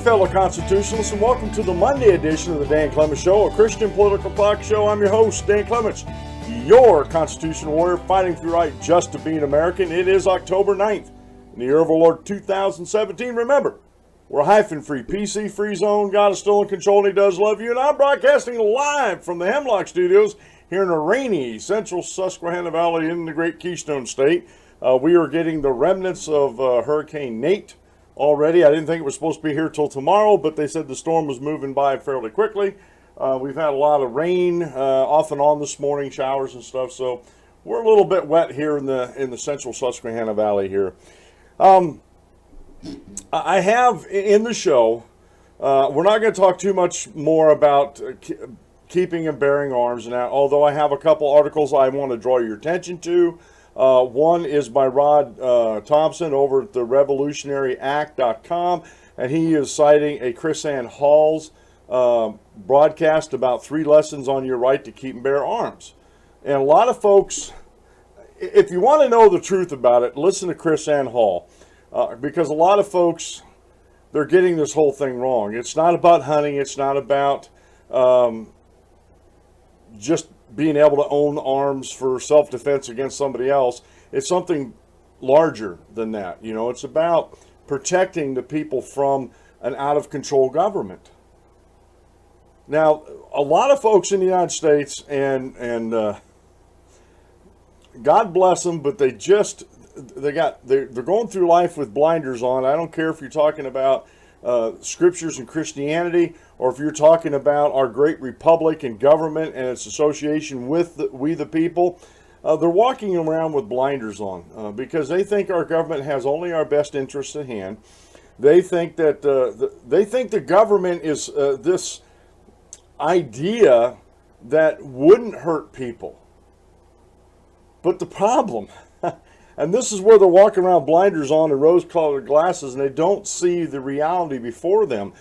fellow constitutionalists, and welcome to the Monday edition of the Dan Clements Show, a Christian political talk show. I'm your host, Dan Clements, your constitutional warrior fighting for your right just to be an American. It is October 9th in the year of our Lord 2017. Remember, we're a hyphen-free, PC-free zone. God is still in control, and He does love you. And I'm broadcasting live from the Hemlock Studios here in a rainy central Susquehanna Valley in the Great Keystone State. We are getting the remnants of Hurricane Nate already. I didn't think it was supposed to be here till tomorrow, but they said the storm was moving by fairly quickly. We've had a lot of rain off and on this morning, showers and stuff, so we're a little bit wet here in the central Susquehanna Valley here. I have in the show, we're not going to talk too much more about keeping and bearing arms, and although I have a couple articles I want to draw your attention to. One is by Rod Thompson over at the revolutionaryact.com, and he is citing a Chris Ann Hall's broadcast about 3 lessons on your right to keep and bear arms. And a lot of folks, if you want to know the truth about it, listen to Chris Ann Hall, because a lot of folks, they're getting this whole thing wrong. It's not about hunting. It's not about just being able to own arms for self-defense against somebody else. It's something larger than that. You know, it's about protecting the people from an out-of-control government. Now, a lot of folks in the United States, and God bless them, but they're going through life with blinders on. I don't care if you're talking about scriptures and Christianity, or if you're talking about our great republic and government and its association with we the people. They're walking around with blinders on because they think our government has only our best interests at hand. They think that the government is this idea that wouldn't hurt people. But the problem, and this is where they're walking around blinders on and rose-colored glasses, and they don't see the reality before them.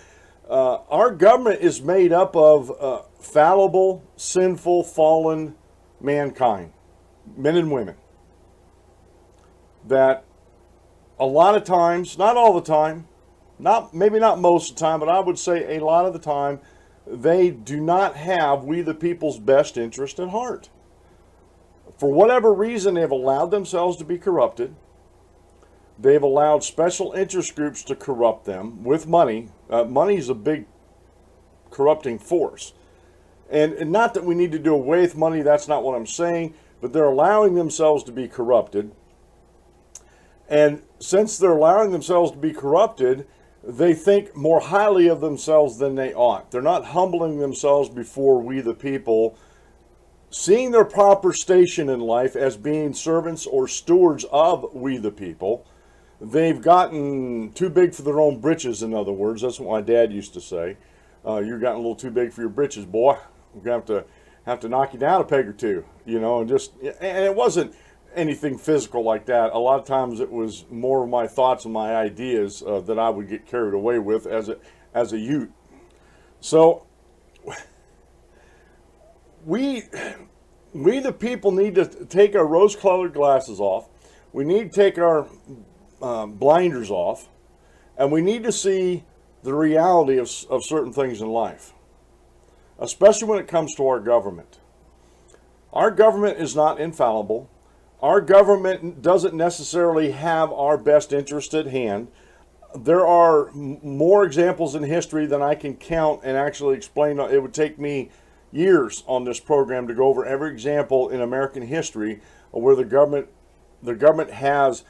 Our government is made up of fallible, sinful, fallen mankind, men and women, that a lot of times, not all the time, maybe not most of the time, but I would say a lot of the time, they do not have we the people's best interest at heart. For whatever reason, they've allowed themselves to be corrupted. They've allowed special interest groups to corrupt them with money. Money is a big corrupting force. And not that we need to do away with money, that's not what I'm saying, but they're allowing themselves to be corrupted. And since they're allowing themselves to be corrupted, they think more highly of themselves than they ought. They're not humbling themselves before we the people, seeing their proper station in life as being servants or stewards of we the people. They've gotten too big for their own britches, in other words. That's what my dad used to say. You're gotten a little too big for your britches, boy. We're going to have to knock you down a peg or two, you know, and it wasn't anything physical like that. A lot of times it was more of my thoughts and my ideas that I would get carried away with as a youth. So we the people need to take our rose-colored glasses off. We need to take our blinders off, and we need to see the reality of certain things in life, especially when it comes to our government. Our government is not infallible. Our government doesn't necessarily have our best interest at hand. There are more examples in history than I can count and actually explain. It would take me years on this program to go over every example in American history where the government has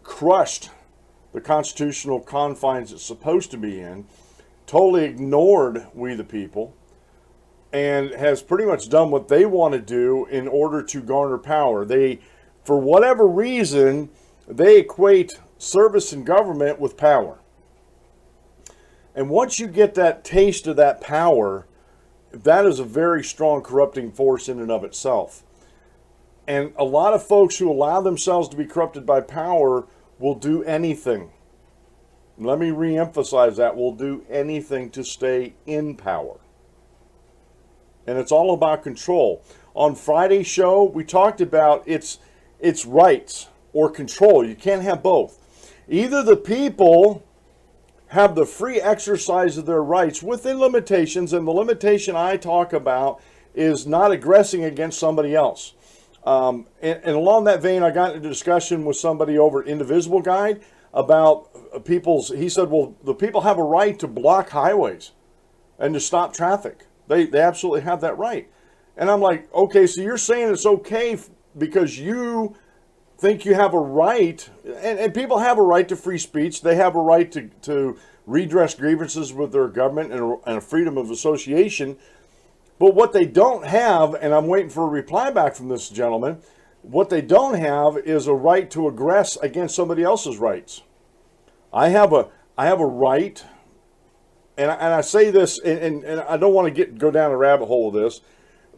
crushed the constitutional confines it's supposed to be in, totally ignored we the people, and has pretty much done what they want to do in order to garner power. They, for whatever reason, they equate service in government with power. And once you get that taste of that power, that is a very strong corrupting force in and of itself. And a lot of folks who allow themselves to be corrupted by power will do anything. Let me re-emphasize that. Will do anything to stay in power. And it's all about control. On Friday's show, we talked about its rights or control. You can't have both. Either the people have the free exercise of their rights within limitations, and the limitation I talk about is not aggressing against somebody else. And along that vein, I got into a discussion with somebody over at Indivisible Guide about he said, well, the people have a right to block highways and to stop traffic. They absolutely have that right. And I'm like, okay, so you're saying it's okay because you think you have a right, and people have a right to free speech. They have a right to redress grievances with their government and a freedom of association. But what they don't have, and I'm waiting for a reply back from this gentleman, what they don't have is a right to aggress against somebody else's rights. I have a right, and I say this, and I don't want to go down a rabbit hole of this,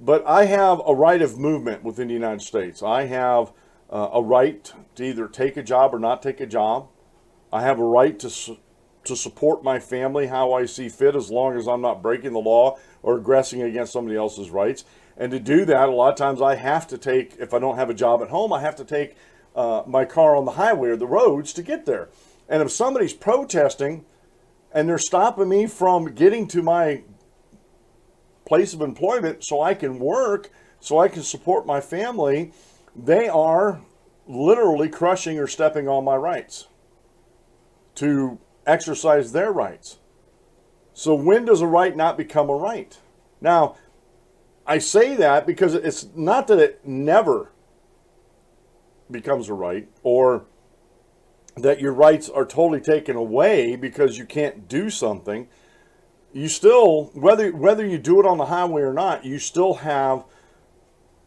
but I have a right of movement within the United States. I have a right to either take a job or not take a job. I have a right to support my family how I see fit, as long as I'm not breaking the law or aggressing against somebody else's rights. And to do that, a lot of times I have to take, if I don't have a job at home, I have to take my car on the highway or the roads to get there. And if somebody's protesting and they're stopping me from getting to my place of employment so I can work, so I can support my family, they are literally crushing or stepping on my rights to exercise their rights. So when does a right not become a right? Now, I say that because it's not that it never becomes a right, or that your rights are totally taken away because you can't do something. You still, whether you do it on the highway or not, you still have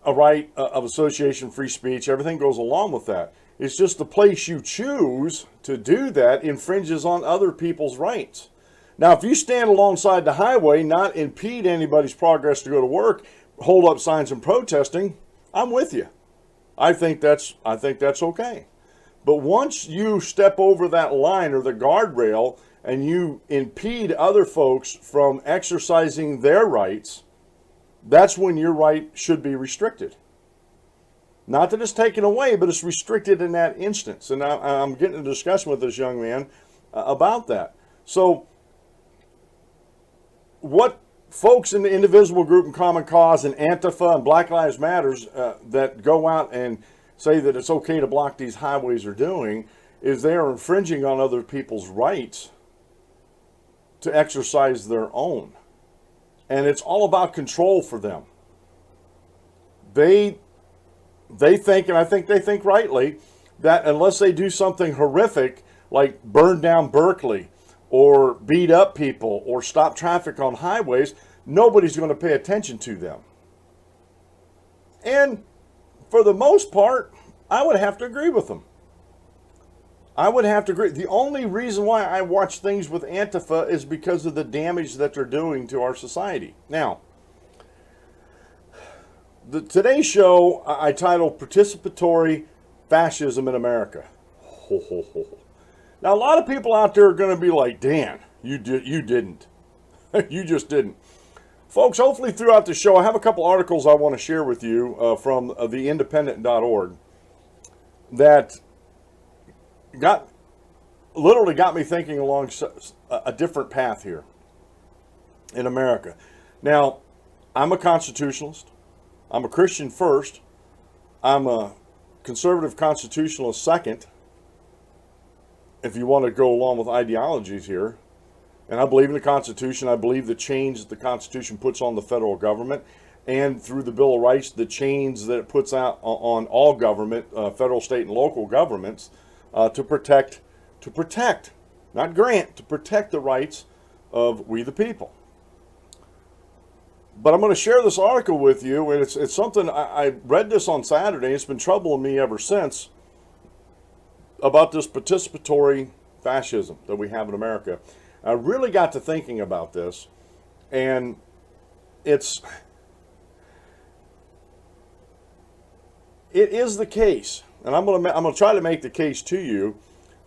a right of association, free speech. Everything goes along with that. It's just the place you choose to do that infringes on other people's rights. Now, if you stand alongside the highway, not impede anybody's progress to go to work, hold up signs and protesting, I'm with you. I think that's okay. But once you step over that line or the guardrail and you impede other folks from exercising their rights, that's when your right should be restricted. Not that it's taken away, but it's restricted in that instance. And I'm getting a discussion with this young man about that. So what folks in the Indivisible Group and Common Cause and Antifa and Black Lives Matters that go out and say that it's okay to block these highways are doing is they are infringing on other people's rights to exercise their own. And it's all about control for them. They think, and I think they think rightly, that unless they do something horrific like burn down Berkeley or beat up people or stop traffic on highways, nobody's going to pay attention to them. And for the most part, I would have to agree with them. I would have to agree. The only reason why I watch things with Antifa is because of the damage that they're doing to our society. Now, today's show I titled Participatory Fascism in America. Now, a lot of people out there are going to be like, Dan, you didn't. You just didn't. Folks, hopefully throughout the show, I have a couple articles I want to share with you from theindependent.org that literally got me thinking along a different path here in America. Now, I'm a constitutionalist. I'm a Christian first. I'm a conservative constitutionalist second, if you want to go along with ideologies here. And I believe in the Constitution. I believe the chains that the Constitution puts on the federal government, and through the Bill of Rights, the chains that it puts out on all government, federal, state, and local governments, to protect, not grant, to protect the rights of we the people. But I'm going to share this article with you, and it's something, I read this on Saturday. It's been troubling me ever since about this participatory fascism that we have in America. I really got to thinking about this, and it is the case, and I'm going to try to make the case to you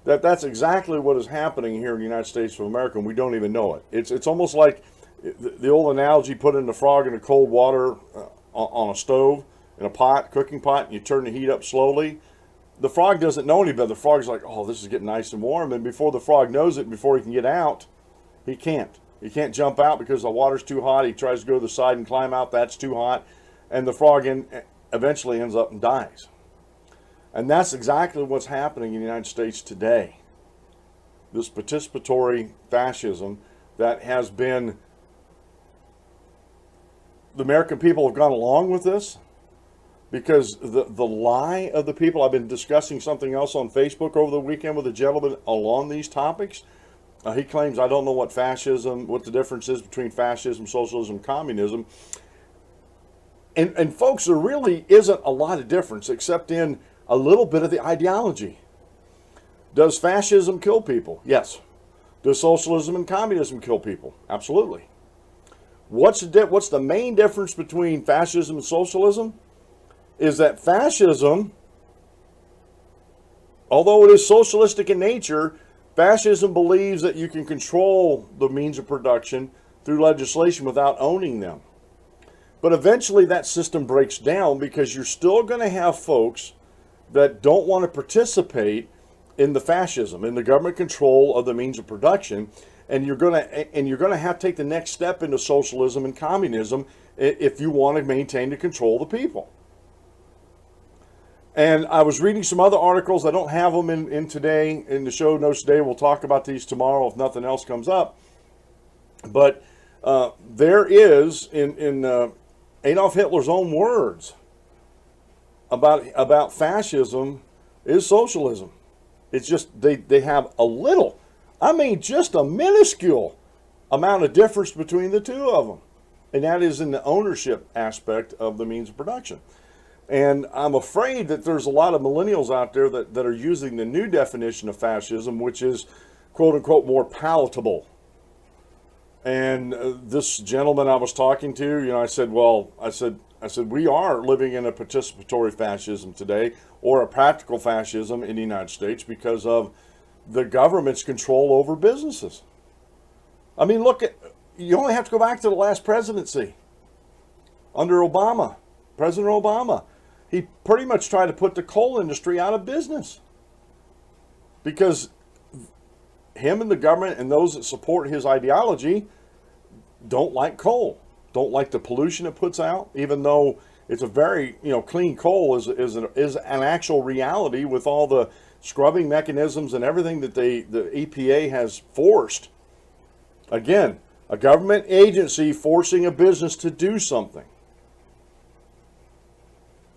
that that's exactly what is happening here in the United States of America, and we don't even know it. It's almost like the old analogy, putting the frog in the cold water on a stove, in a pot, cooking pot, and you turn the heat up slowly. the frog doesn't know any better. The frog's like, oh, this is getting nice and warm. And before the frog knows it, before he can get out, he can't. He can't jump out because the water's too hot. He tries to go to the side and climb out. That's too hot. And the frog eventually ends up and dies. And that's exactly what's happening in the United States today. This participatory fascism that has been, the American people have gone along with this because the lie of the people. I've been discussing something else on Facebook over the weekend with a gentleman along these topics. He claims, I don't know what the difference is between fascism, socialism, communism. And folks, there really isn't a lot of difference except in a little bit of the ideology. Does fascism kill people? Yes. Does socialism and communism kill people? Absolutely. What's the main difference between fascism and socialism? Is that fascism, although it is socialistic in nature, fascism believes that you can control the means of production through legislation without owning them. But eventually that system breaks down because you're still going to have folks that don't want to participate in the fascism, in the government control of the means of production, and you're going to have to take the next step into socialism and communism if you want to maintain the control of the people. And I was reading some other articles. I don't have them in today, in the show notes today. We'll talk about these tomorrow if nothing else comes up. But there is, in Adolf Hitler's own words, about fascism is socialism. It's just they have a little, just a minuscule amount of difference between the two of them. And that is in the ownership aspect of the means of production. And I'm afraid that there's a lot of millennials out there that are using the new definition of fascism, which is, quote unquote, more palatable. And this gentleman I was talking to, I said, we are living in a participatory fascism today, or a practical fascism in the United States because of the government's control over businesses. I mean, you only have to go back to the last presidency under Obama, President Obama. He pretty much tried to put the coal industry out of business because him and the government and those that support his ideology don't like coal, don't like the pollution it puts out, even though it's a very, clean coal is an actual reality with all the scrubbing mechanisms and everything that the EPA has forced. Again, a government agency forcing a business to do something.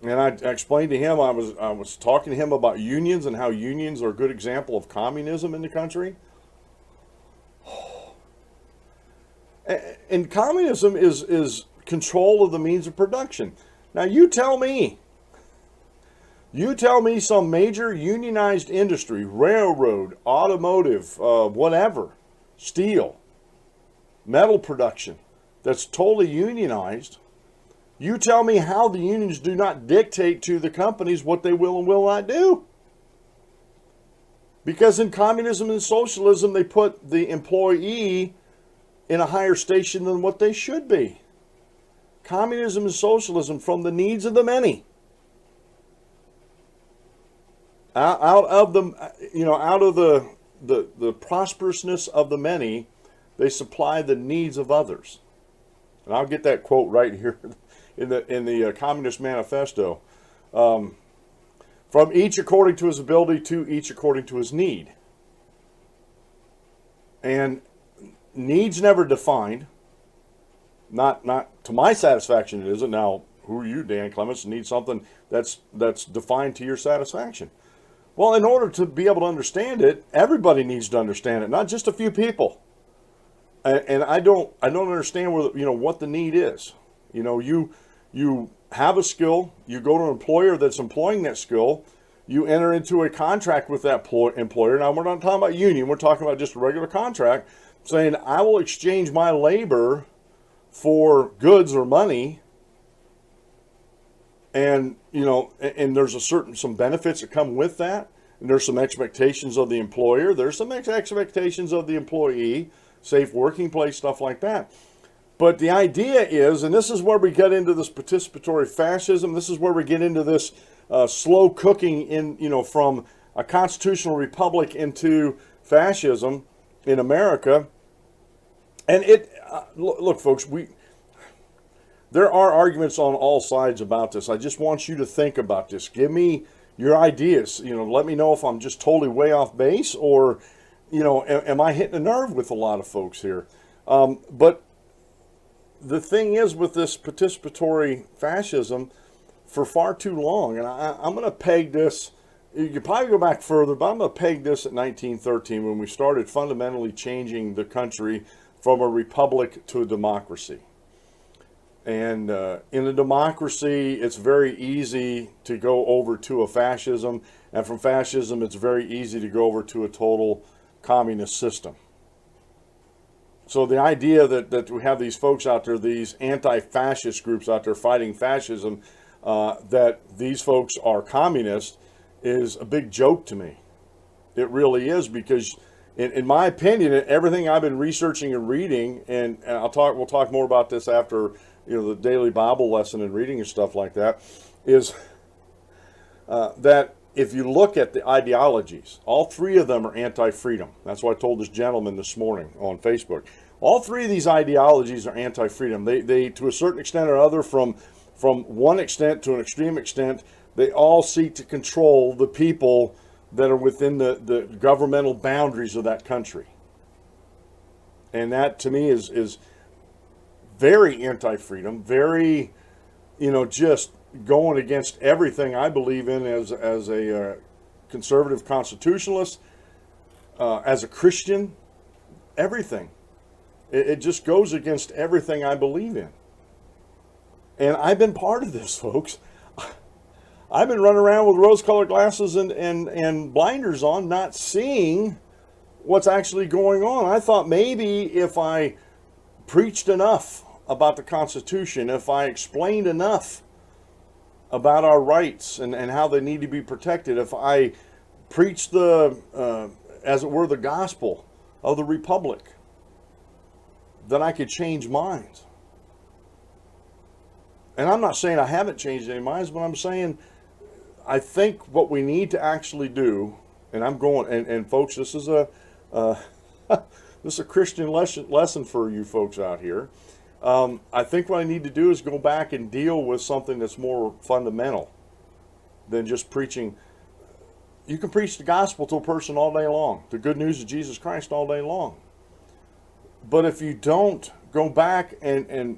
And I explained to him, I was talking to him about unions and how unions are a good example of communism in the country. And communism is control of the means of production. Now you tell me some major unionized industry, railroad, automotive, whatever, steel, metal production, that's totally unionized. You tell me how the unions do not dictate to the companies what they will and will not do. Because in communism and socialism, they put the employee in a higher station than what they should be. Communism and socialism, from the needs of the many, out of the prosperousness of the many, they supply the needs of others. And I'll get that quote right here in the Communist Manifesto. From each according to his ability, to each according to his need. And needs never defined. Not to my satisfaction, it isn't. Now, who are you, Dan Clements, to need something that's defined to your satisfaction? Well, in order to be able to understand it, everybody needs to understand it, not just a few people. And I don't understand what the need is. You have a skill, you go to an employer that's employing that skill, you enter into a contract with that employer. Now, we're not talking about union, we're talking about just a regular contract, saying I will exchange my labor for goods or money, and and there's some benefits that come with that, and there's some expectations of the employer, there's some expectations of the employee, safe working place, stuff like that. But the idea is, and this is where we get into this participatory fascism. This is where we get into this slow cooking in, from a constitutional republic into fascism in America. And look, folks, there are arguments on all sides about this. I just want you to think about this. Give me your ideas. Let me know if I'm just totally way off base, or, am I hitting a nerve with a lot of folks here? But the thing is, with this participatory fascism, for far too long, and I'm going to peg this, you could probably go back further, but I'm going to peg this at 1913 when we started fundamentally changing the country from a republic to a democracy. And in a democracy, it's very easy to go over to a fascism, and from fascism, it's very easy to go over to a total communist system. So the idea that we have these folks out there, these anti-fascist groups out there fighting fascism, that these folks are communists, is a big joke to me. It really is, because in my opinion, everything I've been researching and reading, and we'll talk more about this after the daily Bible lesson and reading and stuff like that, is that if you look at the ideologies, all three of them are anti-freedom. That's what I told this gentleman this morning on Facebook. All three of these ideologies are anti-freedom. They to a certain extent or other, from one extent to an extreme extent, they all seek to control the people that are within the governmental boundaries of that country. And that, to me, is very anti-freedom, very, just going against everything I believe in as a conservative constitutionalist, as a Christian, everything. It just goes against everything I believe in. And I've been part of this, folks. I've been running around with rose-colored glasses and blinders on, not seeing what's actually going on. I thought maybe if I preached enough about the Constitution, if I explained enough about our rights and how they need to be protected, if I preached as it were, the gospel of the Republic, then I could change minds. And I'm not saying I haven't changed any minds, but I'm saying I think what we need to actually do, and I'm going, and folks, this is a Christian lesson for you folks out here. I think what I need to do is go back and deal with something that's more fundamental than just preaching. You can preach the gospel to a person all day long, the good news of Jesus Christ all day long. But if you don't go back and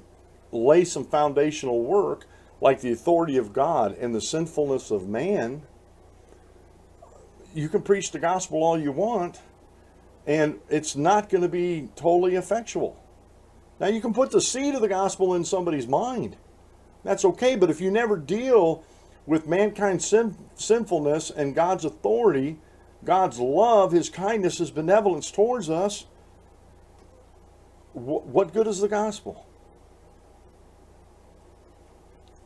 lay some foundational work, like the authority of God and the sinfulness of man, you can preach the gospel all you want, and it's not going to be totally effectual. Now, you can put the seed of the gospel in somebody's mind. That's okay, but if you never deal with mankind's sinfulness and God's authority, God's love, His kindness, His benevolence towards us, what good is the gospel?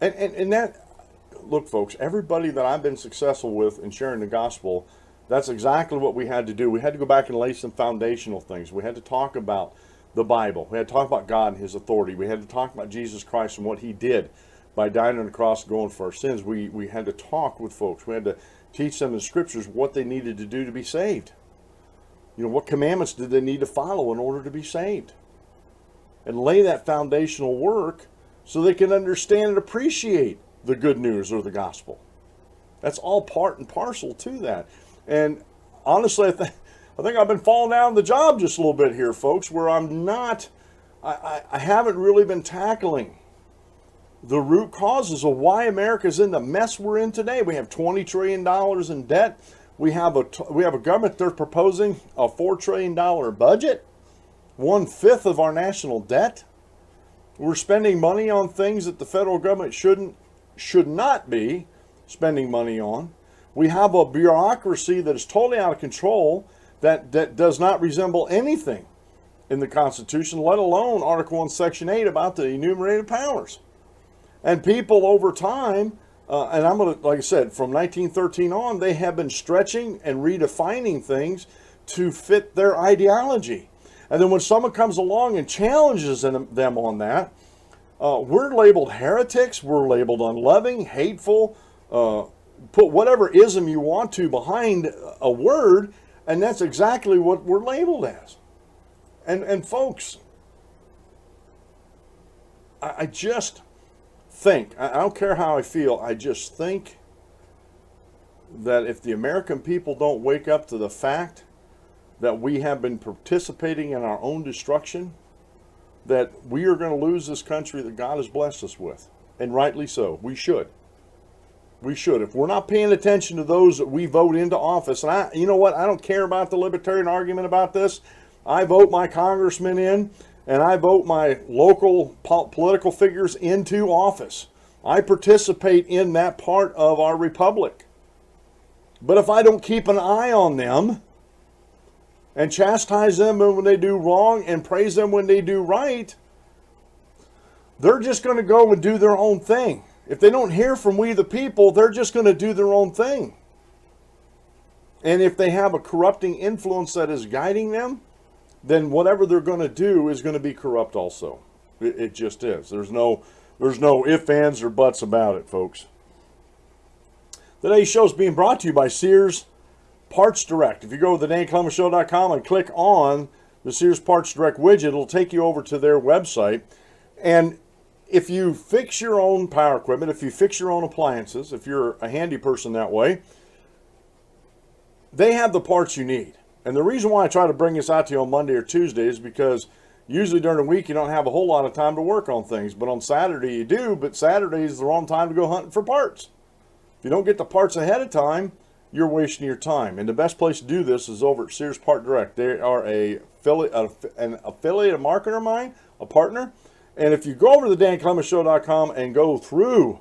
And that, look, folks, everybody that I've been successful with in sharing the gospel, that's exactly what we had to do. We had to go back and lay some foundational things. We had to talk about the Bible. We had to talk about God and His authority. We had to talk about Jesus Christ and what He did by dying on the cross and going for our sins. We had to talk with folks. We had to teach them in the Scriptures what they needed to do to be saved. What commandments did they need to follow in order to be saved? And lay that foundational work so they can understand and appreciate the good news or the gospel. That's all part and parcel to that. And honestly, I think I've been falling down the job just a little bit here, folks, where I haven't really been tackling the root causes of why America's in the mess we're in today. We have $20 trillion in debt. We have a government, they're proposing a $4 trillion budget, 1/5 of our national debt. We're spending money on things that the federal government should not be spending money on. We have a bureaucracy that is totally out of control, that does not resemble anything in the Constitution, let alone Article 1, Section 8 about the enumerated powers. And people over time, and I'm going to, like I said, from 1913 on, they have been stretching and redefining things to fit their ideology. And then when someone comes along and challenges them on that, we're labeled heretics, we're labeled unloving, hateful, put whatever ism you want to behind a word, and that's exactly what we're labeled as. And folks, I just think, I don't care how I feel, I just think that if the American people don't wake up to the fact that we have been participating in our own destruction, that we are going to lose this country that God has blessed us with. And rightly so. We should. We should. If we're not paying attention to those that we vote into office, and you know what? I don't care about the libertarian argument about this. I vote my congressmen in, and I vote my local political figures into office. I participate in that part of our republic. But if I don't keep an eye on them and chastise them when they do wrong and praise them when they do right, they're just going to go and do their own thing. If they don't hear from we the people, they're just going to do their own thing. And if they have a corrupting influence that is guiding them, then whatever they're going to do is going to be corrupt also. It just is. There's no ifs, ands, or buts about it, folks. Today's show is being brought to you by Sears Parts Direct. If you go to thedanclementshow.com and click on the Sears Parts Direct widget, it'll take you over to their website. And if you fix your own power equipment, if you fix your own appliances, if you're a handy person that way, they have the parts you need. And the reason why I try to bring this out to you on Monday or Tuesday is because usually during the week you don't have a whole lot of time to work on things. But on Saturday you do, but Saturday is the wrong time to go hunting for parts. If you don't get the parts ahead of time, you're wasting your time. And the best place to do this is over at Sears Part Direct. They are an affiliate, a marketer of mine, a partner. And if you go over to thedanclementshow.com and go through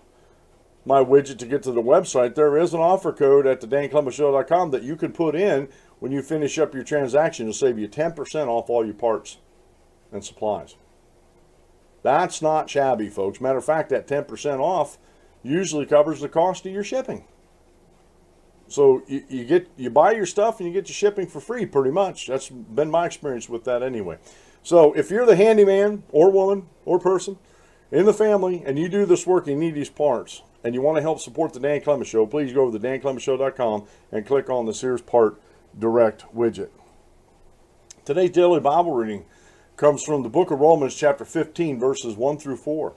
my widget to get to the website, there is an offer code at thedanclementshow.com that you can put in when you finish up your transaction to save you 10% off all your parts and supplies. That's not shabby, folks. Matter of fact, that 10% off usually covers the cost of your shipping. So you buy your stuff and you get your shipping for free, pretty much. That's been my experience with that anyway. So if you're the handyman or woman or person in the family and you do this work and you need these parts and you want to help support the Dan Clements Show, please go to thedanclementshow.com and click on the Sears Part Direct widget. Today's daily Bible reading comes from the book of Romans chapter 15 verses 1 through 4.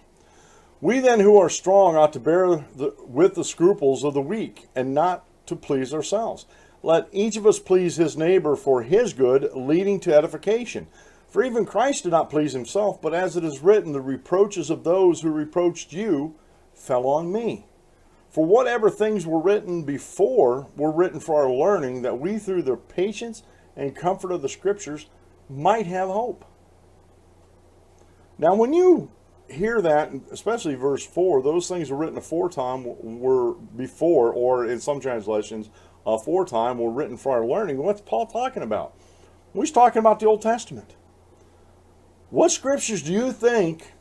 We then who are strong ought to bear with the scruples of the weak and not to please ourselves. Let each of us please his neighbor for his good, leading to edification. For even Christ did not please himself, but as it is written, the reproaches of those who reproached you fell on me. For whatever things were written before were written for our learning, that we through the patience and comfort of the Scriptures might have hope. Now when you hear that, especially verse 4, those things were written aforetime were before, or in some translations, aforetime were written for our learning. What's Paul talking about? Well, he's talking about the Old Testament. What scriptures do you think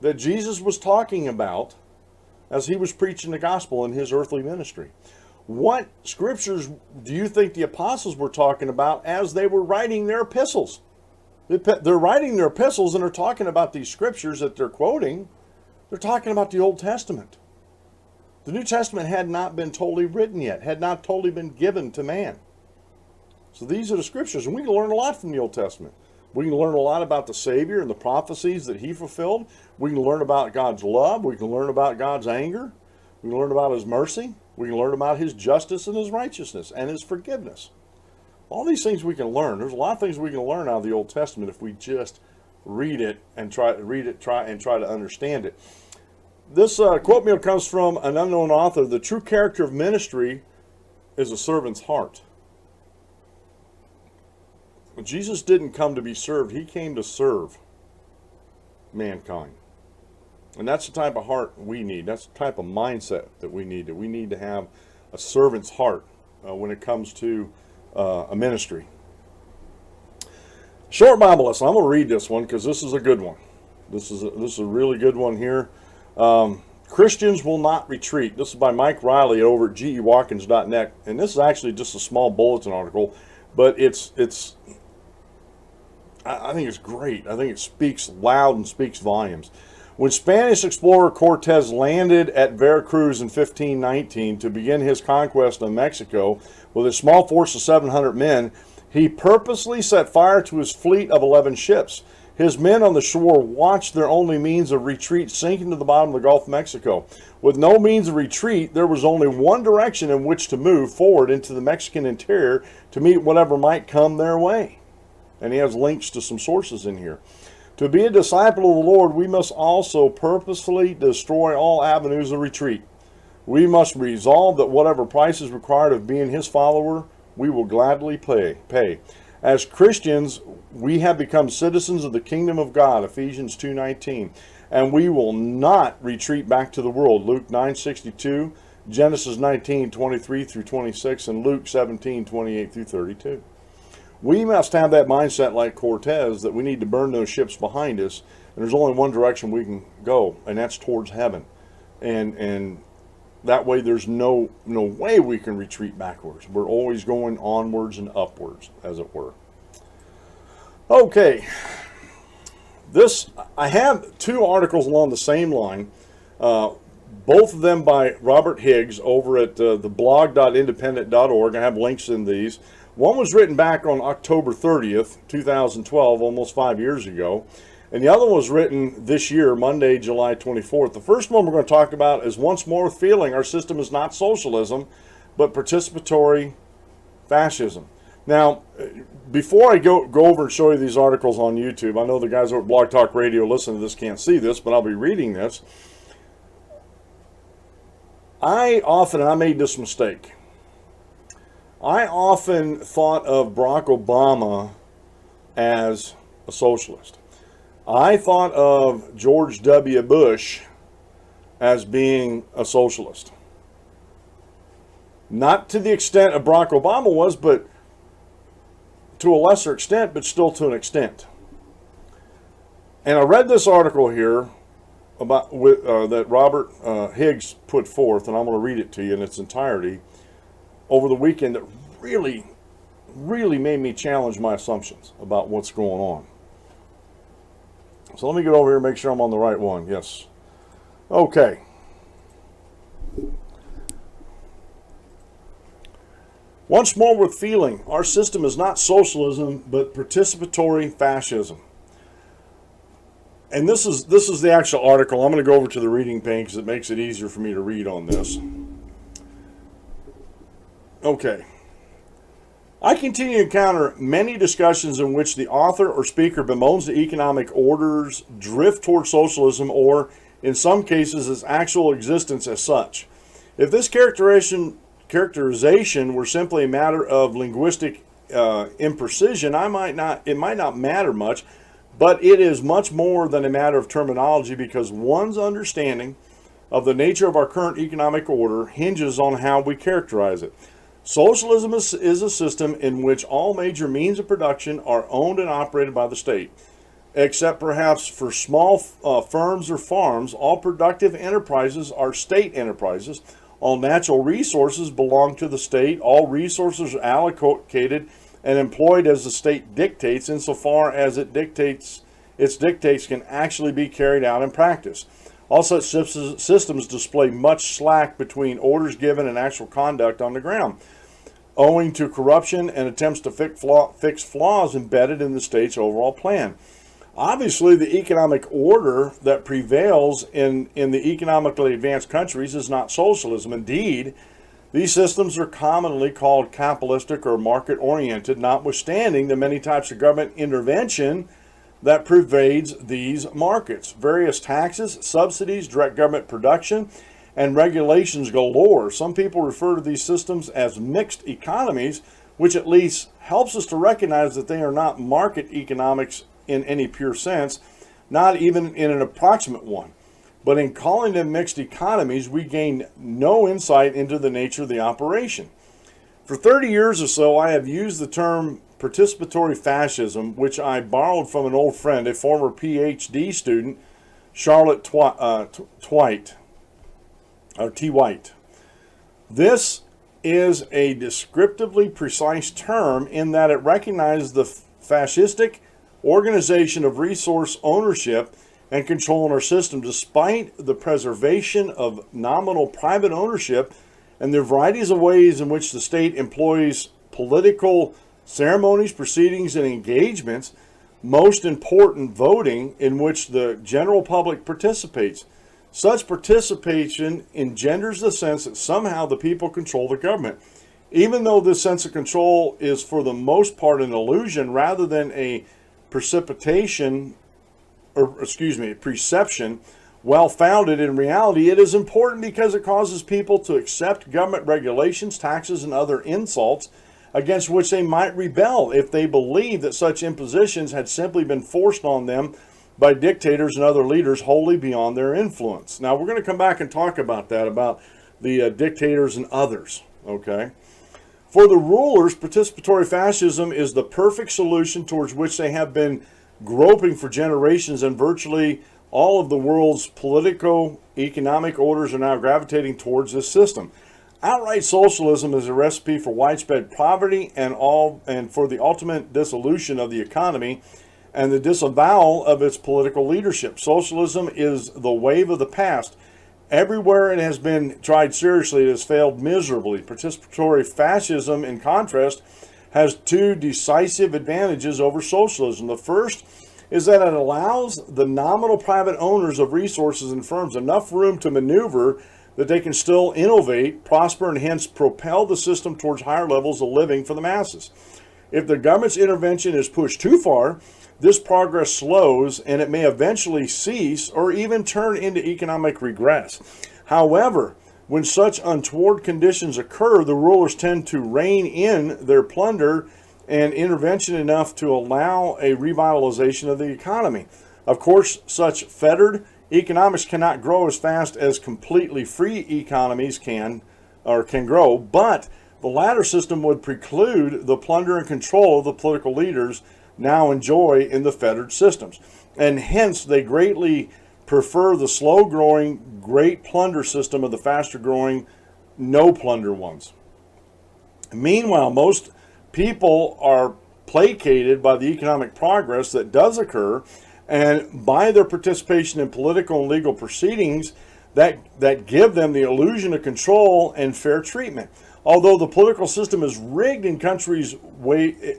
that Jesus was talking about as he was preaching the gospel in his earthly ministry? What scriptures do you think the apostles were talking about as they were writing their epistles? They're writing their epistles and they're talking about these scriptures that they're quoting. They're talking about the Old Testament. The New Testament had not been totally written yet, had not totally been given to man. So these are the scriptures, and we can learn a lot from the Old Testament. We can learn a lot about the Savior and the prophecies that he fulfilled. We can learn about God's love. We can learn about God's anger. We can learn about his mercy. We can learn about his justice and his righteousness and his forgiveness. All these things we can learn. There's a lot of things we can learn out of the Old Testament if we just read it and try to understand it. This quote meal comes from an unknown author. The true character of ministry is a servant's heart. Jesus didn't come to be served. He came to serve mankind. And that's the type of heart we need. That's the type of mindset that we need. That we need to have a servant's heart when it comes to a ministry. Short Bible lesson. I'm going to read this one because this is a good one. This is a really good one here. Christians will not retreat. This is by Mike Riley over at gewatkins.net. And this is actually just a small bulletin article, but I think it's great. I think it speaks loud and speaks volumes. When Spanish explorer Cortez landed at Veracruz in 1519 to begin his conquest of Mexico with a small force of 700 men, he purposely set fire to his fleet of 11 ships. His men on the shore watched their only means of retreat sink into the bottom of the Gulf of Mexico. With no means of retreat, there was only one direction in which to move forward into the Mexican interior to meet whatever might come their way. And he has links to some sources in here. To be a disciple of the Lord, we must also purposefully destroy all avenues of retreat. We must resolve that whatever price is required of being his follower, we will gladly pay. As Christians, we have become citizens of the kingdom of God, Ephesians 2:19, and we will not retreat back to the world, Luke 9:62, Genesis 19:23 through 26, and Luke 17:28 through 32. We must have that mindset like Cortez, that we need to burn those ships behind us, and there's only one direction we can go, and that's towards heaven. And that way there's no way we can retreat backwards. We're always going onwards and upwards, as it were. Okay. I have two articles along the same line, both of them by Robert Higgs over at the blog.independent.org. I have links in these. One was written back on October 30th, 2012, almost 5 years ago. And the other one was written this year, Monday, July 24th. The first one we're going to talk about is once more with feeling our system is not socialism, but participatory fascism. Now, before I go over and show you these articles on YouTube, I know the guys over at Blog Talk Radio listening to this can't see this, but I'll be reading this. I made this mistake. I often thought of Barack Obama as a socialist. I thought of George W. Bush as being a socialist. Not to the extent of Barack Obama was, but to a lesser extent, but still to an extent. And I read this article here about that Robert Higgs put forth, and I'm going to read it to you in its entirety, over the weekend, that really, really made me challenge my assumptions about what's going on. So let me get over here and make sure I'm on the right one. Yes. Okay. Once more with feeling, our system is not socialism, but participatory fascism. And this is the actual article. I'm going to go over to the reading pane because it makes it easier for me to read on this. Okay. I continue to encounter many discussions in which the author or speaker bemoans the economic order's drift toward socialism, or, in some cases, its actual existence as such. If this characterization were simply a matter of linguistic imprecision, it might not matter much, but it is much more than a matter of terminology, because one's understanding of the nature of our current economic order hinges on how we characterize it. Socialism is a system in which all major means of production are owned and operated by the state. Except perhaps for small firms or farms, all productive enterprises are state enterprises. All natural resources belong to the state. All resources are allocated and employed as the state dictates, insofar as its dictates can actually be carried out in practice. All such systems display much slack between orders given and actual conduct on the ground, owing to corruption and attempts to fix flaws embedded in the state's overall plan. Obviously, the economic order that prevails in the economically advanced countries is not socialism. Indeed, these systems are commonly called capitalistic or market-oriented, notwithstanding the many types of government intervention that pervades these markets. Various taxes, subsidies, direct government production, and regulations galore. Some people refer to these systems as mixed economies, which at least helps us to recognize that they are not market economics in any pure sense, not even in an approximate one. But in calling them mixed economies, we gain no insight into the nature of the operation. For 30 years or so, I have used the term participatory fascism, which I borrowed from an old friend, a former PhD student, Charlotte T. White. This is a descriptively precise term in that it recognizes the fascistic organization of resource ownership and control in our system, despite the preservation of nominal private ownership and the varieties of ways in which the state employs political ceremonies, proceedings, and engagements, most important, voting, in which the general public participates. Such participation engenders the sense that somehow the people control the government. Even though this sense of control is for the most part an illusion rather than a perception, well-founded in reality, it is important because it causes people to accept government regulations, taxes, and other insults against which they might rebel if they believe that such impositions had simply been forced on them by dictators and other leaders wholly beyond their influence. Now, we're going to come back and talk about that, about the dictators and others, okay? For the rulers, participatory fascism is the perfect solution towards which they have been groping for generations, and virtually all of the world's politico-economic orders are now gravitating towards this system. Outright socialism is a recipe for widespread poverty and for the ultimate dissolution of the economy and the disavowal of its political leadership. Socialism is the wave of the past. Everywhere it has been tried seriously, it has failed miserably. Participatory fascism, in contrast, has two decisive advantages over socialism. The first is that it allows the nominal private owners of resources and firms enough room to maneuver that they can still innovate, prosper, and hence propel the system towards higher levels of living for the masses. If the government's intervention is pushed too far, this progress slows and it may eventually cease or even turn into economic regress. However, when such untoward conditions occur, the rulers tend to rein in their plunder and intervention enough to allow a revitalization of the economy. Of course, such fettered economics cannot grow as fast as completely free economies can grow, but the latter system would preclude the plunder and control the political leaders now enjoy in the fettered systems. And hence, they greatly prefer the slow-growing, great plunder system of the faster-growing, no-plunder ones. Meanwhile, most people are placated by the economic progress that does occur and by their participation in political and legal proceedings that give them the illusion of control and fair treatment. Although the political system is rigged in countries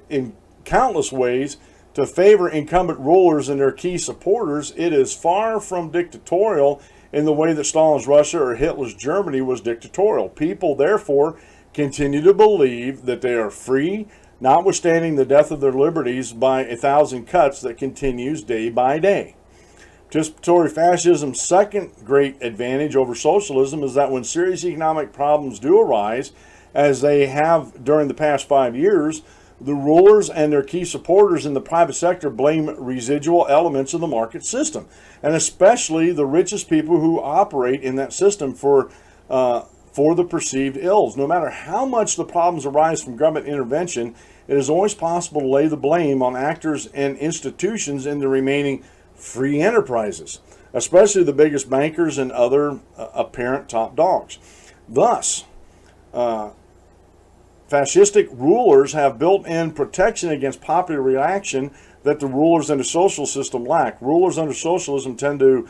in countless ways to favor incumbent rulers and their key supporters, it is far from dictatorial in the way that Stalin's Russia or Hitler's Germany was dictatorial. People, therefore, continue to believe that they are free, notwithstanding the death of their liberties by 1,000 cuts that continues day by day. Participatory fascism's second great advantage over socialism is that when serious economic problems do arise, as they have during the past 5 years, the rulers and their key supporters in the private sector blame residual elements of the market system, and especially the richest people who operate in that system for the perceived ills. No matter how much the problems arise from government intervention, it is always possible to lay the blame on actors and institutions in the remaining free enterprises, especially the biggest bankers and other apparent top dogs. Thus, fascistic rulers have built-in protection against popular reaction that the rulers in the social system lack. Rulers under socialism tend to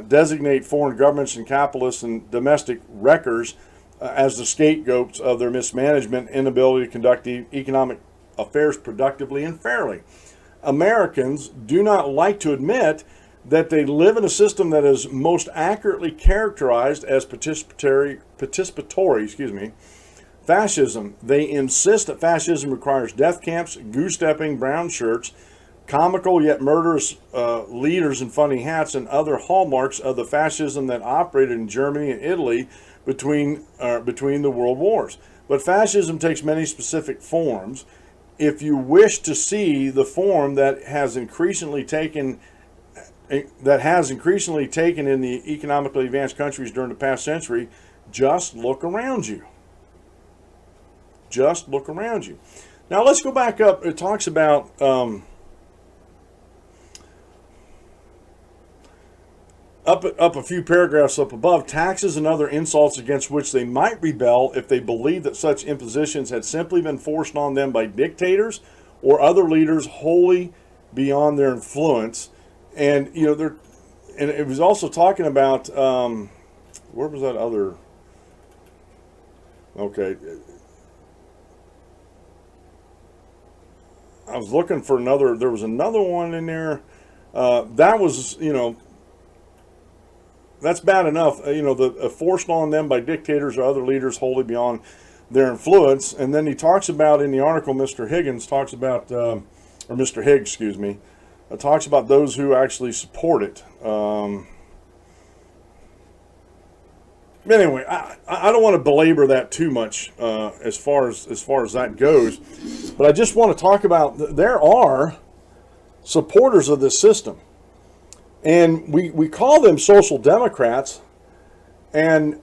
designate foreign governments and capitalists and domestic wreckers as the scapegoats of their mismanagement, inability to conduct economic affairs productively and fairly. Americans do not like to admit that they live in a system that is most accurately characterized as participatory fascism. They insist that fascism requires death camps, goose-stepping, brown shirts, comical yet murderous leaders in funny hats, and other hallmarks of the fascism that operated in Germany and Italy between the world wars. But fascism takes many specific forms. If you wish to see the form that has increasingly taken in the economically advanced countries during the past century, just look around you. Just look around you. Now let's go back up. It talks about up a few paragraphs up above, taxes and other insults against which they might rebel if they believe that such impositions had simply been forced on them by dictators or other leaders wholly beyond their influence. And, you know, and it was also talking about, where was that other, okay. I was looking for there was another one in there. That was, you know, that's bad enough. You know, forced on them by dictators or other leaders wholly beyond their influence. And then he talks about, in the article, Mr. Higgins talks about, or Mr. Higgs, excuse me, talks about those who actually support it. Anyway, I don't want to belabor that too much as far as that goes, but I just want to talk about there are supporters of this system, and we call them social democrats. And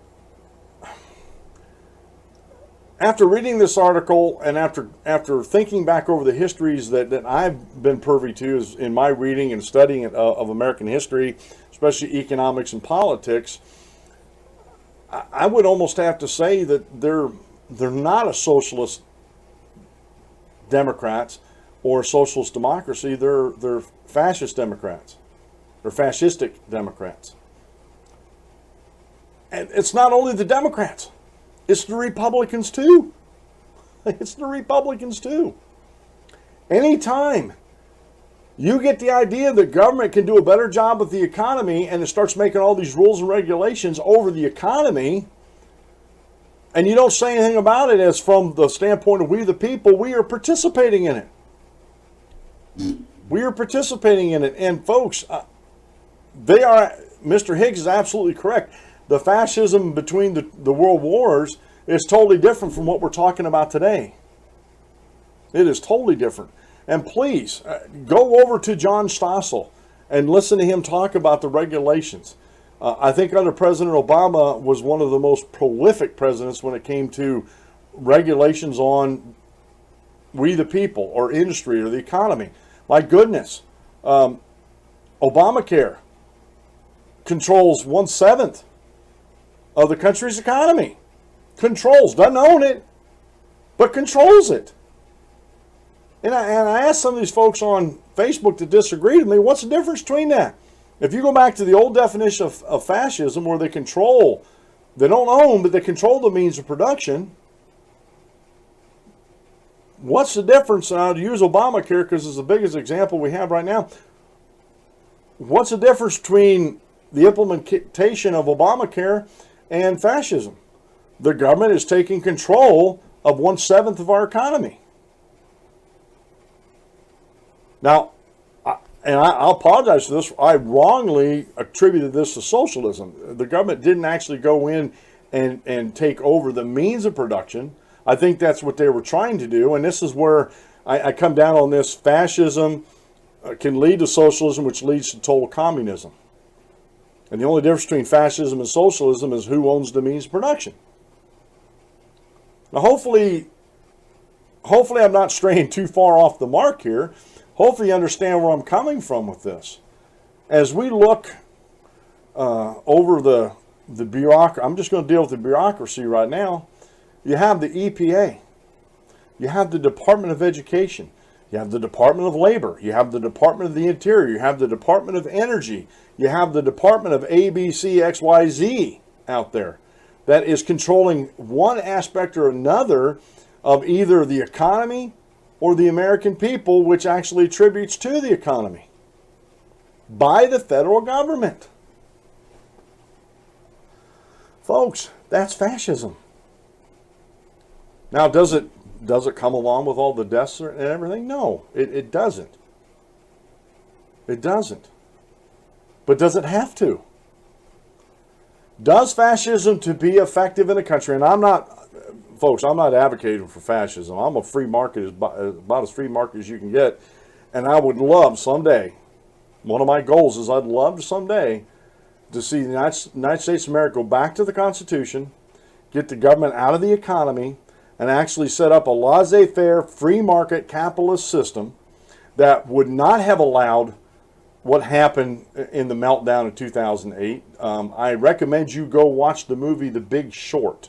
after reading this article and after thinking back over the histories that I've been privy to in my reading and studying of American history, especially economics and politics, I would almost have to say that they're not a socialist Democrats or a socialist democracy. They're fascist Democrats. They're fascistic Democrats. And it's not only the Democrats. It's the Republicans too. It's the Republicans too. Anytime you get the idea that government can do a better job with the economy and it starts making all these rules and regulations over the economy, and you don't say anything about it as from the standpoint of we the people, we are participating in it. We are participating in it. And folks, Mr. Higgs is absolutely correct. The fascism between the world wars is totally different from what we're talking about today. It is totally different. And please, go over to John Stossel and listen to him talk about the regulations. I think under President Obama was one of the most prolific presidents when it came to regulations on we the people or industry or the economy. My goodness, Obamacare controls 1/7 of the country's economy. Controls, doesn't own it, but controls it. And I asked some of these folks on Facebook that disagree with me, what's the difference between that? If you go back to the old definition of fascism, where they control, they don't own, but they control the means of production, what's the difference? And I'll use Obamacare because it's the biggest example we have right now. What's the difference between the implementation of Obamacare and fascism? The government is taking control of 1/7 of our economy. Now, I'll apologize for this. I wrongly attributed this to socialism. The government didn't actually go in and take over the means of production. I think that's what they were trying to do. And this is where I come down on this. Fascism can lead to socialism, which leads to total communism. And the only difference between fascism and socialism is who owns the means of production. Now, hopefully I'm not straying too far off the mark here. Hopefully you understand where I'm coming from with this. As we look over the bureaucracy, I'm just going to deal with the bureaucracy right now. You have the EPA. You have the Department of Education. You have the Department of Labor. You have the Department of the Interior. You have the Department of Energy. You have the Department of ABCXYZ out there that is controlling one aspect or another of either the economy or the American people, which actually attributes to the economy by the federal government. Folks, that's fascism. Now, does it come along with all the deaths and everything? No, it doesn't. It doesn't. But does it have to? Does fascism to be effective in a country, and I'm not advocating for fascism. I'm a free market, about as free market as you can get. And I would love someday, one of my goals is I'd love someday to see the United States of America go back to the Constitution, get the government out of the economy, and actually set up a laissez-faire, free market, capitalist system that would not have allowed what happened in the meltdown in 2008. I recommend you go watch the movie The Big Short.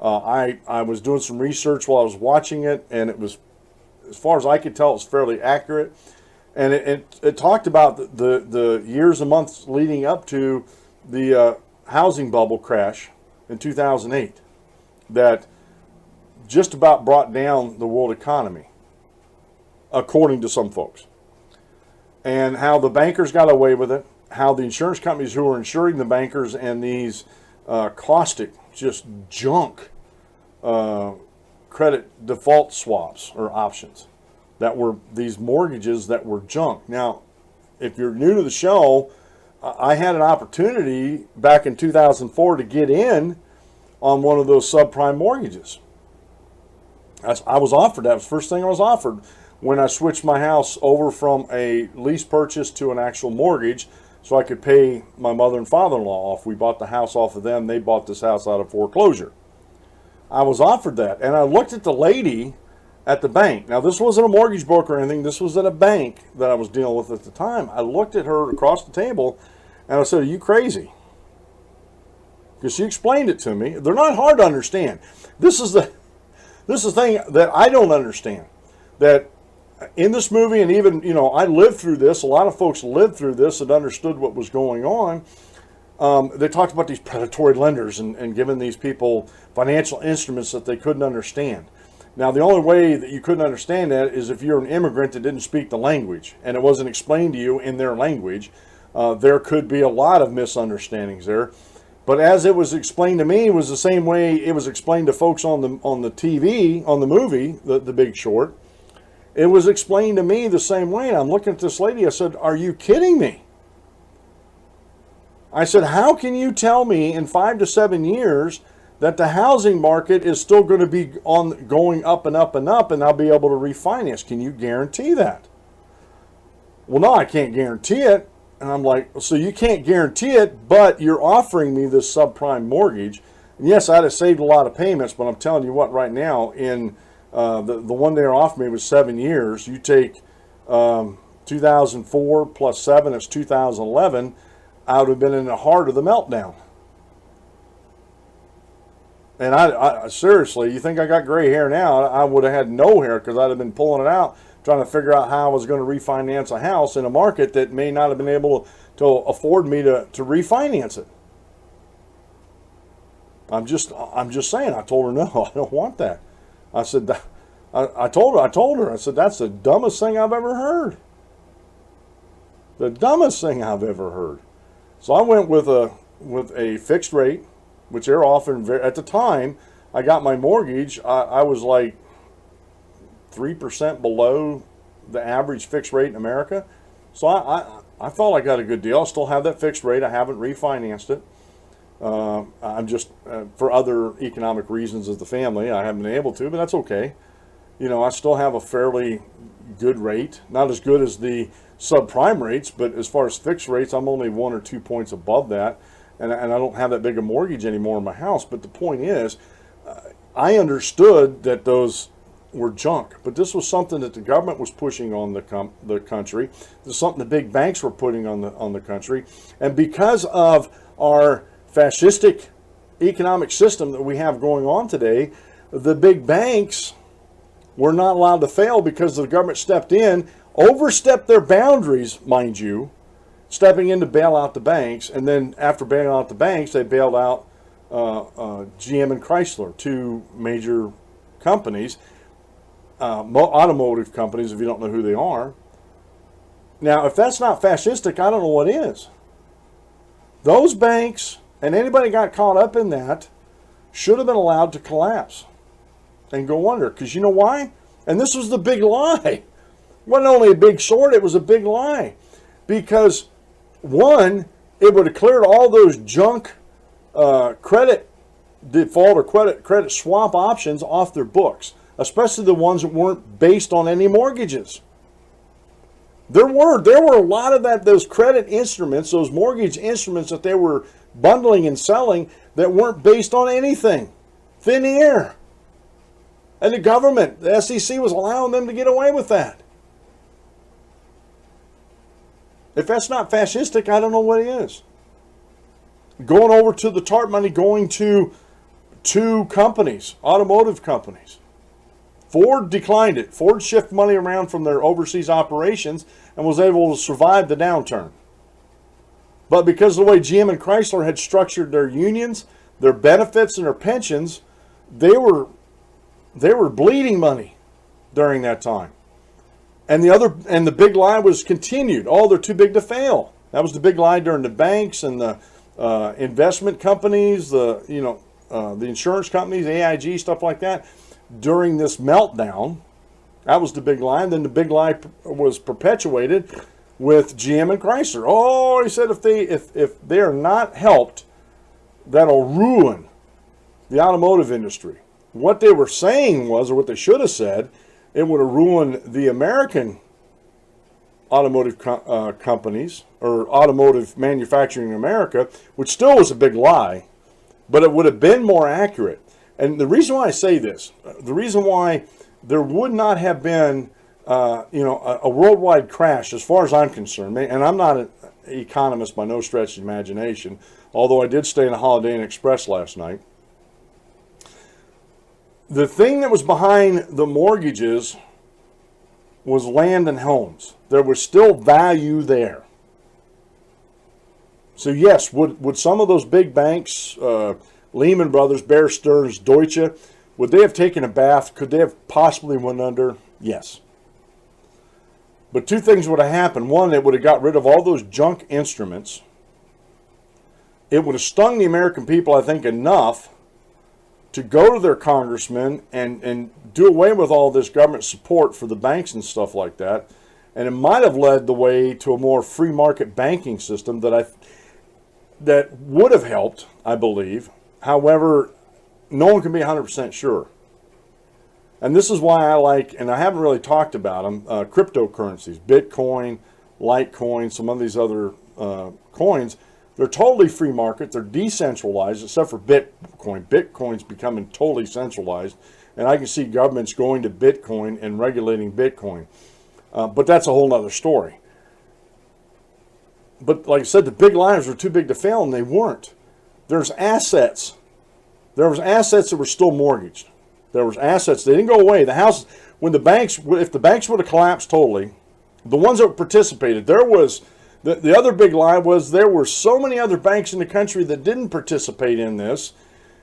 I was doing some research while I was watching it, and it was, as far as I could tell, it was fairly accurate. And it talked about the years and months leading up to the housing bubble crash in 2008 that just about brought down the world economy, according to some folks. And how the bankers got away with it, how the insurance companies who were insuring the bankers and these caustic, just junk credit default swaps or options that were these mortgages that were junk. Now, if you're new to the show, I had an opportunity back in 2004 to get in on one of those subprime mortgages. I was offered that. It was the first thing I was offered when I switched my house over from a lease purchase to an actual mortgage so I could pay my mother and father-in-law off. We bought the house off of them. They bought this house out of foreclosure. I was offered that, and I looked at the lady at the bank. Now, this wasn't a mortgage broker or anything. This was at a bank that I was dealing with at the time. I looked at her across the table, and I said, "Are you crazy?" Because she explained it to me. They're not hard to understand. This is the thing that I don't understand. That in this movie, and even, I lived through this. A lot of folks lived through this and understood what was going on. They talked about these predatory lenders and giving these people financial instruments that they couldn't understand. Now, the only way that you couldn't understand that is if you're an immigrant that didn't speak the language and it wasn't explained to you in their language. There could be a lot of misunderstandings there. But as it was explained to me, it was the same way it was explained to folks on the TV, on the movie, The Big Short. It was explained to me the same way. And I'm looking at this lady. I said, "Are you kidding me?" I said, "How can you tell me in 5 to 7 years that the housing market is still going to be going up and up and up, and I'll be able to refinance? Can you guarantee that?" "Well, no, I can't guarantee it." And I'm like, "So you can't guarantee it, but you're offering me this subprime mortgage." And yes, I'd have saved a lot of payments, but I'm telling you what, right now, in the one they offered me was 7 years. You take 2004 plus 7, it's 2011. I would have been in the heart of the meltdown. And I seriously, you think I got gray hair now? I would have had no hair because I'd have been pulling it out, trying to figure out how I was going to refinance a house in a market that may not have been able to afford me to refinance it. I'm just saying. I told her, "No, I don't want that." I said, I told her, I said, "That's the dumbest thing I've ever heard. The dumbest thing I've ever heard." So I went with a fixed rate, which they're offering. At the time I got my mortgage, I was like 3% below the average fixed rate in America. So I thought I got a good deal. I still have that fixed rate. I haven't refinanced it. I'm just, for other economic reasons as the family, I haven't been able to, but that's okay. I still have a fairly good rate. Not as good as the subprime rates, but as far as fixed rates, I'm only 1 or 2 points above that. And I don't have that big a mortgage anymore in my house. But the point is, I understood that those were junk. But this was something that the government was pushing on the country. This is something the big banks were putting on the country. And because of our fascistic economic system that we have going on today, the big banks were not allowed to fail because the government stepped in, overstepped their boundaries, mind you, stepping in to bail out the banks. And then after bailing out the banks, they bailed out GM and Chrysler, two major companies, automotive companies, if you don't know who they are. Now, if that's not fascistic, I don't know what is. Those banks and anybody got caught up in that should have been allowed to collapse and go under. Because you know why? And this was the big lie. It wasn't only a big short, it was a big lie. Because, one, it would have cleared all those junk credit default or credit swap options off their books, especially the ones that weren't based on any mortgages. There were a lot of those credit instruments, those mortgage instruments that they were bundling and selling that weren't based on anything. Thin air. And the government, the SEC, was allowing them to get away with that. If that's not fascistic, I don't know what is. Going over to the TARP money, going to two companies, automotive companies. Ford declined it. Ford shifted money around from their overseas operations and was able to survive the downturn. But because of the way GM and Chrysler had structured their unions, their benefits, and their pensions, they were bleeding money during that time. And the big lie was continued. Oh, they're too big to fail. That was the big lie during the banks and the investment companies, the insurance companies, AIG, stuff like that. During this meltdown, that was the big lie. And then the big lie was perpetuated with GM and Chrysler. Oh, he said if they are not helped, that'll ruin the automotive industry. What they were saying was, or what they should have said, it would have ruined the American automotive companies or automotive manufacturing in America, which still was a big lie, but it would have been more accurate. And the reason why I say this, the reason why there would not have been a worldwide crash, as far as I'm concerned, and I'm not an economist by no stretch of the imagination, although I did stay in a Holiday Inn Express last night. The thing that was behind the mortgages was land and homes. There was still value there. So yes, would some of those big banks, Lehman Brothers, Bear Stearns, Deutsche, would they have taken a bath? Could they have possibly went under? Yes. But two things would have happened. One, it would have got rid of all those junk instruments. It would have stung the American people, I think, enough to go to their congressmen and do away with all this government support for the banks and stuff like that. And it might have led the way to a more free market banking system that would have helped, I believe. However, no one can be 100% sure. And this is why I like, and I haven't really talked about them, cryptocurrencies, Bitcoin, Litecoin, some of these other coins. They're totally free market. They're decentralized, except for Bitcoin. Bitcoin's becoming totally centralized, and I can see governments going to Bitcoin and regulating Bitcoin. But that's a whole other story. But like I said, the big liars were too big to fail, and they weren't. There's assets. There was assets that were still mortgaged. There was assets. They didn't go away. The house, if the banks would have collapsed totally, the ones that participated, there was... The other big lie was there were so many other banks in the country that didn't participate in this.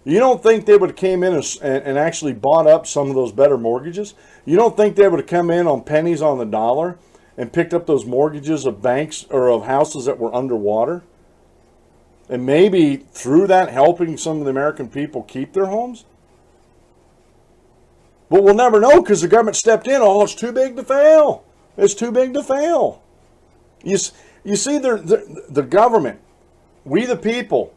You don't think they would have came in and actually bought up some of those better mortgages? You don't think they would have come in on pennies on the dollar and picked up those mortgages of banks or of houses that were underwater? And maybe through that helping some of the American people keep their homes? But we'll never know because the government stepped in. Oh, it's too big to fail. It's too big to fail. You see, the government, we the people,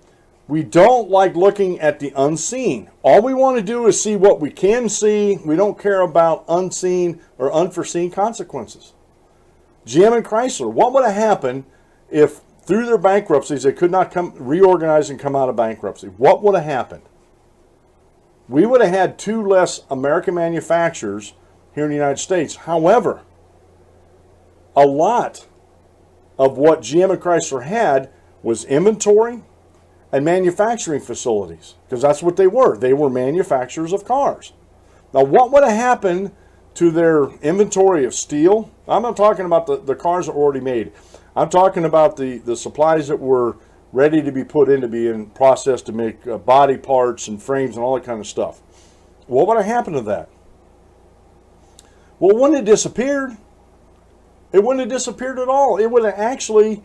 we don't like looking at the unseen. All we want to do is see what we can see. We don't care about unseen or unforeseen consequences. GM and Chrysler, what would have happened if through their bankruptcies they could not reorganize and come out of bankruptcy? What would have happened? We would have had 2 less American manufacturers here in the United States. However, a lot of what GM and Chrysler had was inventory and manufacturing facilities, because that's what they were. They were manufacturers of cars. Now, what would have happened to their inventory of steel? I'm not talking about the cars that were already made. I'm talking about the supplies that were ready to be put in to be in process to make body parts and frames and all that kind of stuff. What would have happened to that? Well, it wouldn't have disappeared. It wouldn't have disappeared at all. It would have actually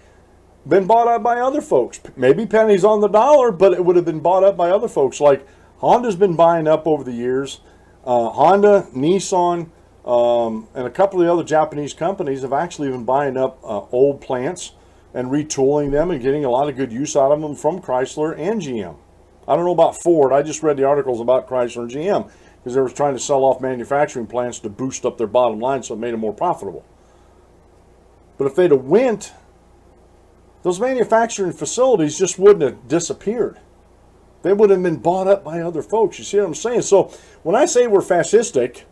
been bought up by other folks. Maybe pennies on the dollar, but it would have been bought up by other folks. Like Honda's been buying up over the years. Honda, Nissan, and a couple of the other Japanese companies have actually been buying up old plants and retooling them and getting a lot of good use out of them from Chrysler and GM. I don't know about Ford. I just read the articles about Chrysler and GM because they were trying to sell off manufacturing plants to boost up their bottom line so it made them more profitable. But if they'd have went, those manufacturing facilities just wouldn't have disappeared. They would have been bought up by other folks. You see what I'm saying? So when I say we're fascistic,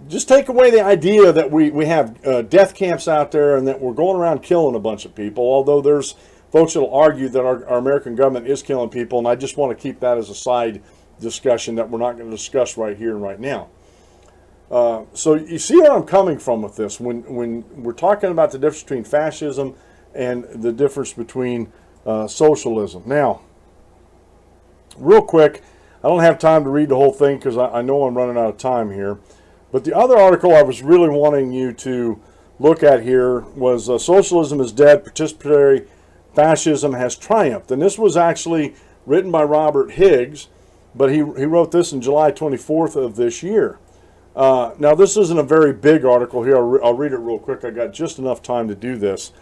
just take away the idea that we have death camps out there and that we're going around killing a bunch of people, although there's folks that will argue that our American government is killing people, and I just want to keep that as a side discussion that we're not going to discuss right here and right now. So you see where I'm coming from with this when we're talking about the difference between fascism and the difference between socialism. Now, real quick, I don't have time to read the whole thing because I know I'm running out of time here. But the other article I was really wanting you to look at here was Socialism is Dead, Participatory Fascism Has Triumphed. And this was actually written by Robert Higgs, but he wrote this in July 24th of this year. Now, this isn't a very big article here. I'll read it real quick. I got just enough time to do this.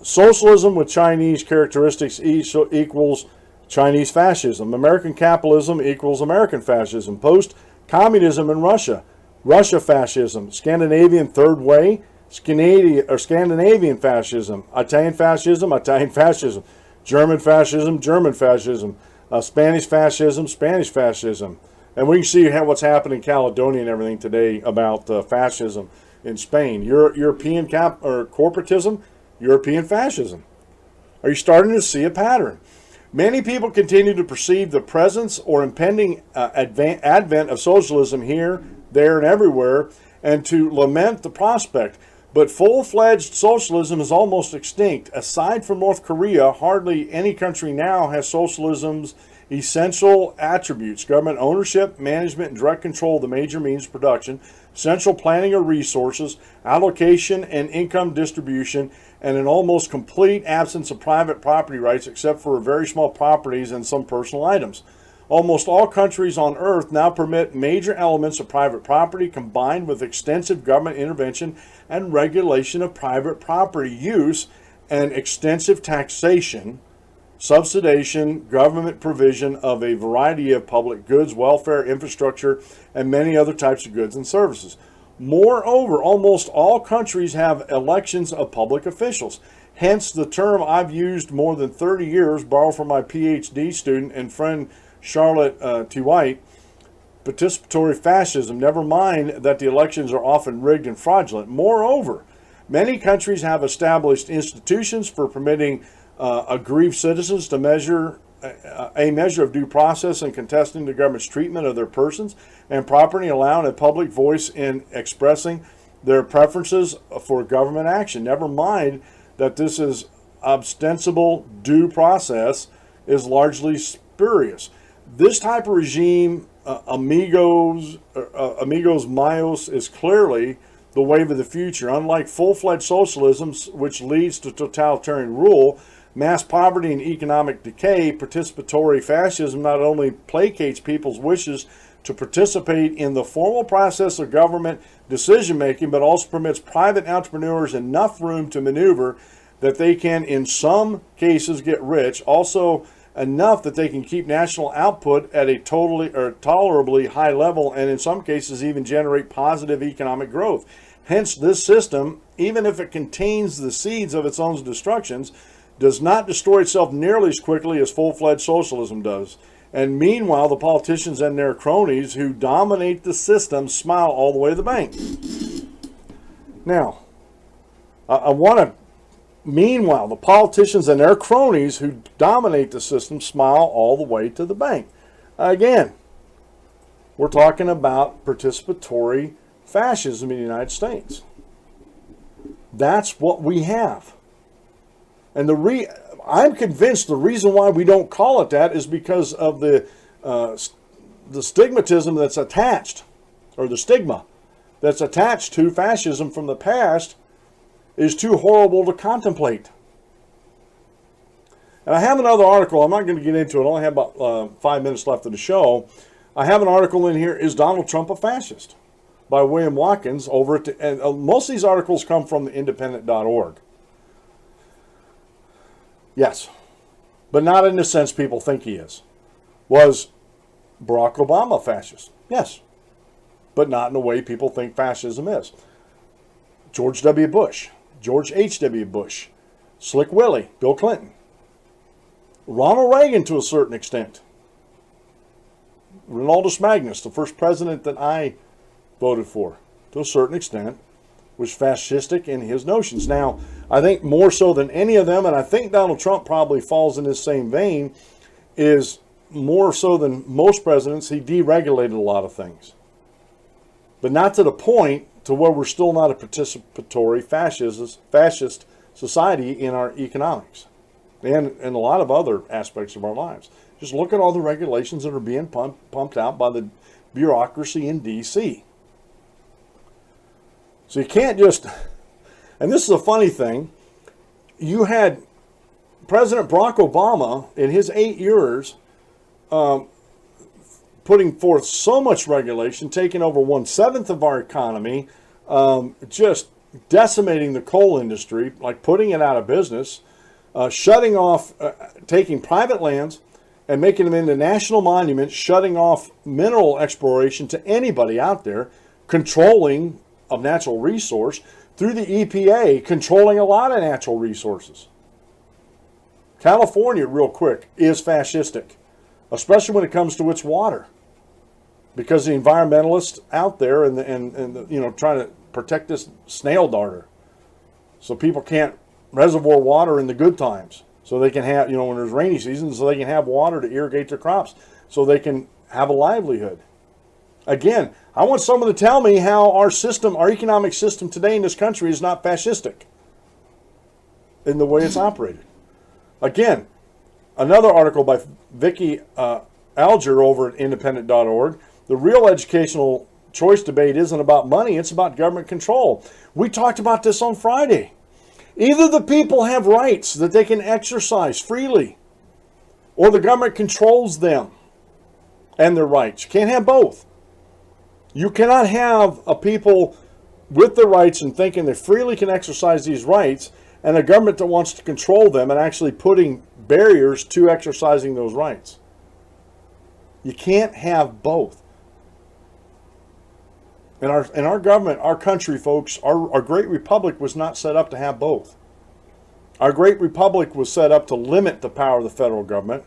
Socialism with Chinese characteristics equals Chinese fascism. American capitalism equals American fascism. Post-communism in Russia. Russia fascism. Scandinavian third way. Scandinavian fascism. Italian fascism. Italian fascism. German fascism. German fascism. Spanish fascism. Spanish fascism. And we can see what's happening in Caledonia and everything today about fascism in Spain. European corporatism. European fascism. Are you starting to see a pattern? Many people continue to perceive the presence or impending advent of socialism here, there, and everywhere, and to lament the prospect. But full-fledged socialism is almost extinct. Aside from North Korea, hardly any country now has socialism's essential attributes: government ownership, management, and direct control of the major means of production, central planning of resources, allocation and income distribution, and an almost complete absence of private property rights except for very small properties and some personal items. Almost all countries on earth now permit major elements of private property combined with extensive government intervention and regulation of private property use and extensive taxation, subsidization, government provision of a variety of public goods, welfare, infrastructure, and many other types of goods and services. Moreover, almost all countries have elections of public officials. Hence, the term I've used more than 30 years, borrowed from my PhD student and friend Charlotte T. White, participatory fascism. Never mind that the elections are often rigged and fraudulent. Moreover, many countries have established institutions for permitting aggrieved citizens to measure a measure of due process in contesting the government's treatment of their persons and property, allowing a public voice in expressing their preferences for government action. Never mind that this is ostensible due process is largely spurious. This type of regime, amigos mayos, is clearly the wave of the future. Unlike full-fledged socialism, which leads to totalitarian rule, mass poverty and economic decay, participatory fascism not only placates people's wishes to participate in the formal process of government decision-making, but also permits private entrepreneurs enough room to maneuver that they can, in some cases, get rich, also enough that they can keep national output at a tolerably high level, and in some cases even generate positive economic growth. Hence, this system, even if it contains the seeds of its own destructions, does not destroy itself nearly as quickly as full-fledged socialism does. And meanwhile, the politicians and their cronies who dominate the system smile all the way to the bank. Now, meanwhile, the politicians and their cronies who dominate the system smile all the way to the bank. Again, we're talking about participatory fascism in the United States. That's what we have. And I'm convinced the reason why we don't call it that is because of the stigmatism that's attached, or the stigma that's attached to fascism from the past is too horrible to contemplate. And I have another article. I'm not going to get into it. I only have about 5 minutes left of the show. I have an article in here, Is Donald Trump a Fascist? By William Watkins over at and most of these articles come from the independent.org. Yes, but not in the sense people think he is. Was Barack Obama a fascist? Yes, but not in the way people think fascism is. George W. Bush, George H.W. Bush, Slick Willie, Bill Clinton, Ronald Reagan to a certain extent, Ronaldus Magnus, the first president that I voted for, to a certain extent, was fascistic in his notions. Now, I think more so than any of them, and I think Donald Trump probably falls in this same vein, is more so than most presidents, he deregulated a lot of things. but not to the point to where we're still not a participatory fascist society in our economics and a lot of other aspects of our lives. Just look at all the regulations that are being pumped out by the bureaucracy in D.C. So you can't just, and this is a funny thing, you had President Barack Obama in his 8 years putting forth so much regulation, taking over 1/7 of our economy, just decimating the coal industry, like putting it out of business, shutting off, taking private lands and making them into national monuments, shutting off mineral exploration to anybody out there, controlling of natural resource through the EPA, controlling a lot of natural resources. California, real quick, is fascistic, especially when it comes to its water, because the environmentalists out there and trying to protect this snail darter, so people can't reservoir water in the good times, so they can have, when there's rainy season, so they can have water to irrigate their crops, so they can have a livelihood. Again, I want someone to tell me how our economic system today in this country is not fascistic in the way it's operated. Again, another article by Vicky Alger over at independent.org. The real educational choice debate isn't about money, it's about government control. We talked about this on Friday. Either the people have rights that they can exercise freely, or the government controls them and their rights. You can't have both. You cannot have a people with the rights and thinking they freely can exercise these rights, and a government that wants to control them and actually putting barriers to exercising those rights. You can't have both. In our government, our country, folks, our great republic was not set up to have both. Our great republic was set up to limit the power of the federal government,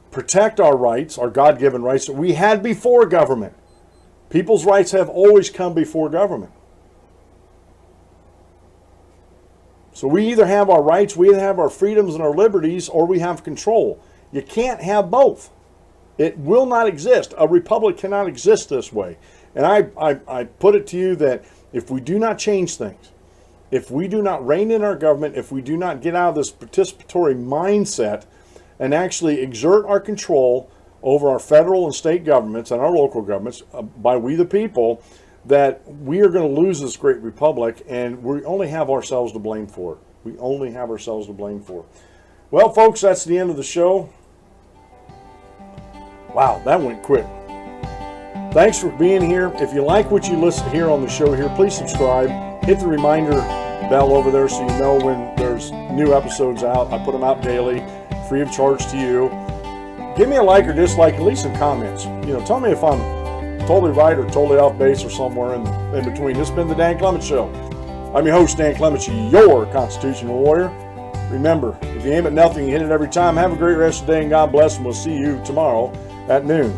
protect our rights, our God-given rights that we had before government. People's rights have always come before government. So we either have our rights, we either have our freedoms and our liberties, or we have control. You can't have both. It will not exist. A republic cannot exist this way. And I put it to you that if we do not change things, if we do not rein in our government, if we do not get out of this participatory mindset and actually exert our control over our federal and state governments and our local governments by we the people, that we are going to lose this great republic, and we only have ourselves to blame for it. We only have ourselves to blame for it. Well, folks, that's the end of the show. Wow, that went quick. Thanks for being here. If you like what you listen here on the show here, please subscribe. Hit the reminder bell over there so you know when there's new episodes out. I put them out daily, free of charge to you. Give me a like or dislike, at least some comments. Tell me if I'm totally right or totally off base or somewhere in between. This has been the Dan Clements Show. I'm your host, Dan Clements, your constitutional warrior. Remember, if you aim at nothing, you hit it every time. Have a great rest of the day, and God bless, and we'll see you tomorrow at noon.